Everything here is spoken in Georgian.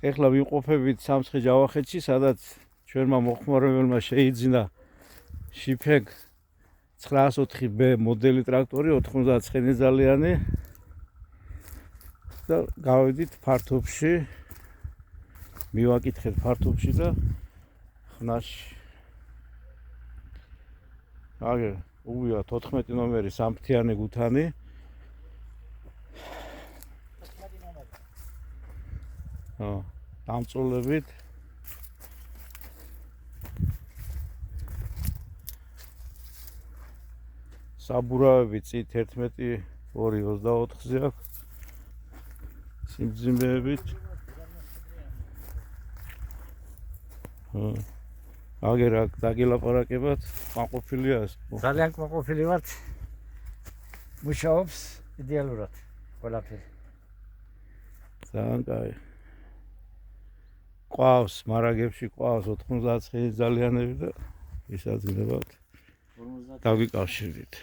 ეხლა ვიმყოფებით სამცხე-ჯავახეთში, სადაც ჩვენმა მოხმარებელმა შეიძინა შიფეგ 904B მოდელი ტრაქტორი 90 ცხენისძალიანი და გავედით ფართობში, მივაკითხეთ ფართობში და ხნაში. აგერ უვია 14 ნომერი სამფრთიანი გუთანი. დამწულებით საბურავები წით 11 224-ზე აქვს სიმძიმეებით. აგერ აქ დაგელაპარაკებათ, კმაყოფილია. ძალიან კმაყოფილი ვართ. მუშაობს იდეალურად ყველაფერი. ძალიან კაი. ყავს მარაგებში, ყავს 90 ცხენისძალიანები და ისაძლებათ. დაგვიკავშირდით.